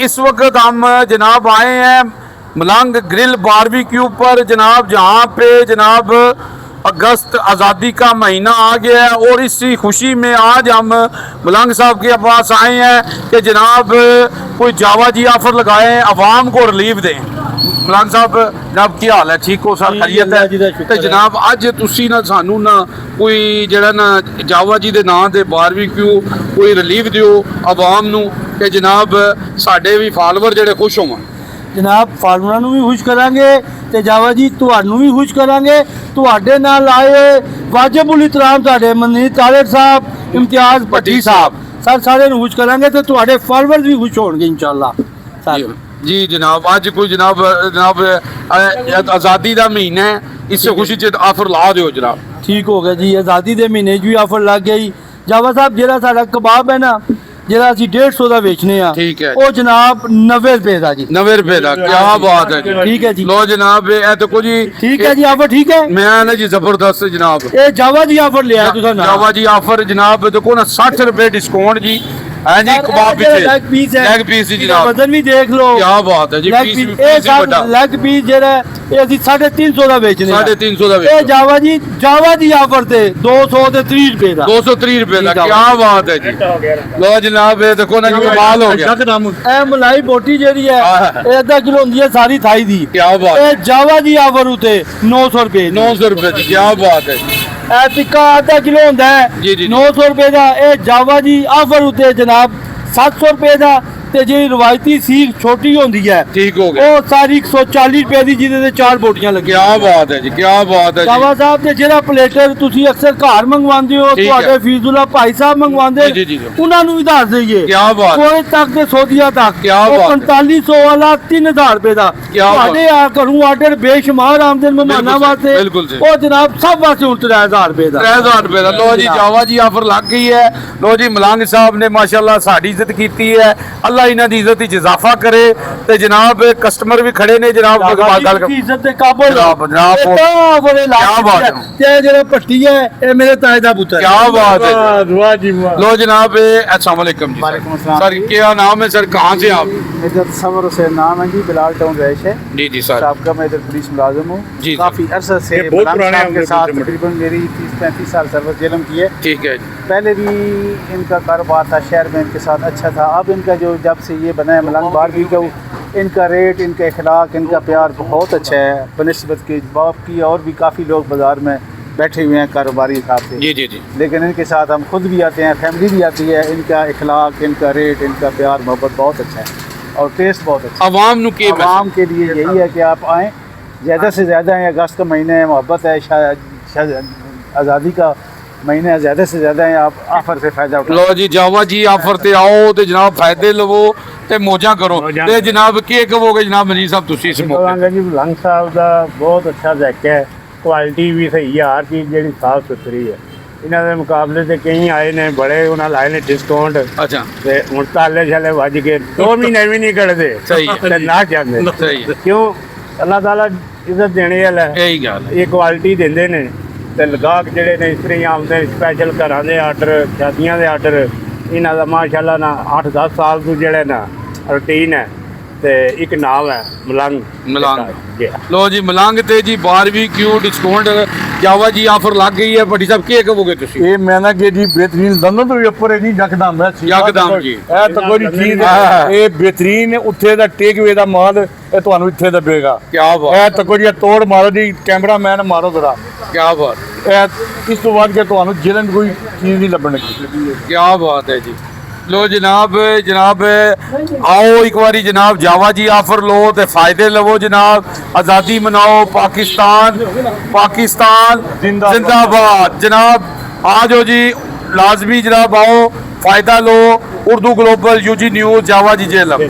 इस वक्त हम जनाब आए हैं मलंग ग्रिल बारबेक्यू पर जनाब, जहाँ पे जनाब अगस्त आज़ादी का महीना आ गया है और इसी खुशी में आज हम मलंग साहब के पास आए हैं कि जनाब कोई जावा जी ऑफर लगाए, आवाम को रिलीफ दें। मलंग साहब जनाब की हाल है, ठीक हो सर, खैरियत है? तो जनाब अज तुसी ना सानू ना कोई जड़ा ना जावा जी के नाम से बारबेक्यू कोई रिलीफ दिओ आवाम नू कि जनाब साडे भी फॉलोवर जड़े खुश होवन। जनाब फार्मਰਾਂ ਨੂੰ ਵੀ ਖੁਸ਼ ਕਰਾਂਗੇ ਤੇ ਜਾਵਾ ਜੀ ਤੁਹਾਨੂੰ ਵੀ ਖੁਸ਼ ਕਰਾਂਗੇ। ਤੁਹਾਡੇ ਨਾਲ ਆਏ ਵਾਜਿਬੁਲ ਇਤਰਾਮ ਤੁਹਾਡੇ ਮਨਦੀਪ ਤਾਲੜ ਸਾਹਿਬ, ਇਮਤਿਆਜ਼ ਭੱਟੀ ਸਾਹਿਬ, ਸਾਰਿਆਂ ਨੂੰ ਖੁਸ਼ ਕਰਾਂਗੇ ਤੇ ਤੁਹਾਡੇ ਫਾਲੋਅਰਸ ਵੀ ਖੁਸ਼ ਹੋਣਗੇ इंशाअल्लाह ਸਾਰੇ। जी जनाब अज कोई जनाब आज़ादी का महीना है, इस खुशी च ऑफर ला दो जनाब। ठीक हो गया जी, आज़ादी के महीने भी ऑफर लग गई। जावा साहब ਜਿਹੜਾ ਸਾਡਾ ਕਬਾਬ ਹੈ ਨਾ, ਜਿਹੜਾ ਅਸੀਂ 150 ਦਾ ਵੇਚਨੇ ਆ, ठीक है ਉਹ ਜਨਾਬ 90 ਰੁਪਏ ਦਾ ਜੀ। 90 रुपए का, क्या बात है जी। ठीक है जी, लो जनाब ये तो कुछ ठीक है जी, ऑफर ठीक है। मैं ना जी जबरदस्त जनाब ਇਹ ਜਾਵਾ जी ऑफर लिया तुसा ना। जावा जी ऑफर जनाब देखो ना 60 रुपए डिस्काउंट जी है जी। कबाब पीछे लेग पीस है, लेग पीस जी ਇਹਦਾ जनाब, ਵਜ਼ਨ ਵੀ ਦੇਖ ਲਓ। क्या बात है जी। ਲੈਗ पीस ਪੀਸ भी पीस भी बड़ा ਲੈਗ ਪੀਸ ਜਿਹੜਾ ਇਹ ਅਸੀਂ 350 ਦਾ ਵੇਚਨੇ ਆ। 350 ਦਾ ਇਹ ਜਾਵਾ ਜੀ ਆਫਰ ਤੇ 230 ਰੁਪਏ ਦਾ। 230 रुपए का, ठीक है। क्या बात है जी। लो जनाब ये देखो ना जी कमाल हो गया। ਇਹ ਮਲਾਈ ਬੋਟੀ ਜਿਹੜੀ ਹੈ ਇਹ ਅੱਧਾ ਕਿਲੋ ਹੁੰਦੀ ਹੈ ਸਾਰੀ ਥਾਈ ਦੀ। क्या बात है, ਇਹ ਜਾਵਾ ਜੀ ਆਫਰ ਉਤੇ 900 ਰੁਪਏ ਦੀ। 900 रुपए की, क्या बात है। ਇਹ ਟਿੱਕਾ ਅੱਧਾ ਕਿਲੋ ਹੁੰਦਾ ਹੈ ਜੀ, ਜੀ। 900 ਰੁਪਏ ਦਾ। ਇਹ ਜਾਵਾ ਜੀ ਆਫਰ ਉਤੇ ਜਨਾਬ 700 ਰੁਪਏ ਦਾ। ਤੇ ਜਿਹੜੀ ਰਵਾਇਤੀ ਸੀਖ ਛੋਟੀ ਹੁੰਦੀ ਹੈ ठीक हो गया, ਉਹ ਸਾਰੀ 140 ਰੁਪਏ ਦੀ, ਜਿਹਦੇ ਤੇ 4 ਬੋਟੀਆਂ ਲੱਗੀਆਂ। क्या बात है जी, क्या बात है जी। ਜਾਵਾ ਸਾਹਿਬ ਦੇ ਜਿਹੜਾ ਪਲੇਟਰ ਤੁਸੀਂ ਅਕਸਰ ਘਰ ਮੰਗਵਾਉਂਦੇ ਹੋ, ਠੀਕ ਤੁਹਾਡੇ ਹੈ। ਫੀਜ਼ੁੱਲਾ ਭਾਈ ਸਾਹਿਬ ਮੰਗਵਾਉਂਦੇ, ਜੀ, ਜੀ, ਜੀ। ਉਹਨਾਂ ਨੂੰ ਵੀ ਦੱਸ ਦਈਏ क्या बात है, ਕੋਈ ਤੱਕ ਦੇ ਸੌਦੀਆ ਤੱਕ ਕਿਆ ਉਹ ਬਾਤ ਹੈ। 4500 ਵਾਲਾ 3000 ਰੁਪਏ ਦਾ ਕਿਆ ਬਾਤ। ਤੁਹਾਡੇ ਆ ਘਰੋਂ ਆਰਡਰ ਬੇਸ਼ੁਮਾਰ ਆਮਦਨ ਮਹਿਮਾਨਾਂ ਬਿਲਕੁਲ ਵਾਸਤੇ। ਬਿਲਕੁਲ ਜੀ। ਉਹ ਜਨਾਬ ਸਭ ਵਾਸਤੇ ਹੁਣ 3000 ਰੁਪਏ ਦਾ। 3000 रुपए का। लो जी जावा जी ऑफर लग गई है। लो जी मलंग साहब ने माशाल्लाह साड़ी इज्जत की है, अल्लाह इन्हां दी इज्जत विच इजाफा करे। ते जनाब कस्टमर भी खड़े ने जनाब गल की इज्जत ਦੇ ਕਾਬਲ जनाब जनाब क्या बात है। ਤੇ ਜਿਹੜਾ ਪੱਟੀ ਹੈ ਇਹ ਮੇਰੇ ਤਾਏ ਦਾ ਪੁੱਤਰ। क्या बात है। ਵਾਹ ਜੀ ਵਾਹ। लो जनाब अस्सलाम वालेकुम जी। वालेकुम अस्सलाम। सर क्या नाम है सर, कहाँ से आप? मेरा सबर हुसैन नाम है जी, बिलाल टाउन रहिश है। जी जी सर। साहब मैं इधर पुलिस मुलाजिम हूँ। जी, काफ़ी अरसा से ये बहुत मलंग पुराने साहब के हैं साथ हमने तकरीबन मेरी 30-35 साल सर्विस जेलम की है। ठीक है जी। पहले भी इनका कारोबार था शहर में, इनके साथ अच्छा था। अब इनका जो जब से ये बना है मलंग बारबेक्यू, इनका रेट, इनका अखलाक, इनका प्यार बहुत अच्छा है बनस्बत के बाप की। और भी काफ़ी लोग बाज़ार में बैठे हुए हैं कारोबारी हिसाब से, जी जी जी। लेकिन इनके साथ हम खुद भी आते हैं, फैमिली भी आती है। इनका अखलाक, इनका रेट, इनका प्यार मोहब्बत बहुत अच्छा है और टेस्ट बहुत अच्छा है। आवाम नु के आवाम के लिए यही है कि आप आएँ, ज़्यादा से ज़्यादा है। अगस्त का महीना है, मोहब्बत है, आज़ादी का महीना है, ज़्यादा से ज़्यादा है। आप ऑफर से फ़ायदा उठाएं। लो जी जावा जी ऑफर ते आओ ते जनाब फायदे लवो ते मौजा करो। मौजां ते जनाब के कहोगे जनाब मनीर साहब तुसी इस मौके ਕਹਾਂਗੇ ਜੀ ਮਲੰਗ ਸਾਹਿਬ ਦਾ ਬਹੁਤ ਅੱਛਾ ਜ਼ੈਕ ਹੈ, ਕੁਆਲਿਟੀ ਵੀ ਸਹੀ ਹੈ, ਹਰ ਚੀਜ਼ ਜਿਹੜੀ ਸਾਫ਼ ਸੁਥਰੀ ਹੈ। ਇਹਨਾਂ ਦੇ ਮੁਕਾਬਲੇ ਤੇ ਕਈ ਆਏ ਨੇ ਬੜੇ, ਉਹਨਾਂ ਲਾਏ ਨੇ ਡਿਸਕਾਊਂਟ अच्छा ਤੇ ਹੁਣ ਤਾਲੇ ਛਾਲੇ ਵੱਜ ਕੇ 2 ਮਹੀਨੇ ਵੀ ਨਹੀਂ ਕੱਢਦੇ। ਸਹੀ ਹੈ। ਤੇ ਨਾ ਜਾਂਦੇ सही है, ਕਿਉਂ? ਅੱਲਾਹ ਤਾਲਾ ਇੱਜ਼ਤ ਦੇਣੇ ਵਾਲਾ ਹੈ, यही गल है। ਇਹ ਕੁਆਲਿਟੀ ਦਿੰਦੇ ਨੇ। ਤੇ ਲਗਾਹਕ ਜਿਹੜੇ ਨੇ ਇਸ ਤਰ੍ਹਾਂ ਆਉਂਦੇ ਸਪੈਸ਼ਲ ਘਰਾਂ ਦੇ ਆਰਡਰ, ਸ਼ਾਦੀਆਂ ਦੇ ਆਰਡਰ, ਇਹਨਾਂ ਦਾ ਮਾਸ਼ਾਅੱਲਾ ਨਾ 8-10 ਸਾਲ ਤੋਂ ਜਿਹੜੇ ਨਾ ਰੂਟੀਨ ਹੈ। ਤੇ ਇੱਕ ਨਾਮ ਹੈ ਮਲੰਗ। मलंग। लो जी मलंग ते जी बारबेक्यू डिस्काउंट जावा जी ऑफर लग गई है। भट्टी साहब के कहोगे तुसी? ਇਹ ਮੈਂ ਨਾ ਕਿ ਜੀ ਬਿਹਤਰੀਨ ਦੰਦੋਂ ਤੋਂ ਵੀ ਉੱਪਰ ਹੈ ਜੀ, ਯਕਦਮ ਹੈ ਯਕਦਮ ਜੀ। ਇਹ ਤਾਂ ਕੋਈ ਚੀਜ਼ ਹੈ, ਇਹ ਬਿਹਤਰੀਨ ਉੱਥੇ ਦਾ ਟੇਕਵੇ ਦਾ ਮਾਲ ਇਹ ਤੁਹਾਨੂੰ ਇੱਥੇ ਦੱਬੇਗਾ। क्या बात, ਇਹ ਤਾਂ ਕੋਈ ਤੋੜ ਮਾਰੋ ਜੀ, ਕੈਮਰਾਮੈਨ ਮਾਰੋ ਜ਼ਰਾ। क्या बात, ਇਹ ਇਸ ਤੋਂ ਬਾਅਦ ਕਿ ਤੁਹਾਨੂੰ ਜਲਨ ਕੋਈ ਚੀਜ਼ ਨਹੀਂ ਲੱਭਣਗੀ। क्या बात है जी। लो जनाब जनाब आओ एक बारी जनाब जावा जी ऑफर लो ते फायदे लवो जनाब। आज़ादी मनाओ, पाकिस्तान पाकिस्तान जिंदाबाद जनाब। आ जाओ जी लाजमी जनाब आओ, फायदा लो। उर्दू ग्लोबल, यूजी न्यूज़, जावा जी जेलम।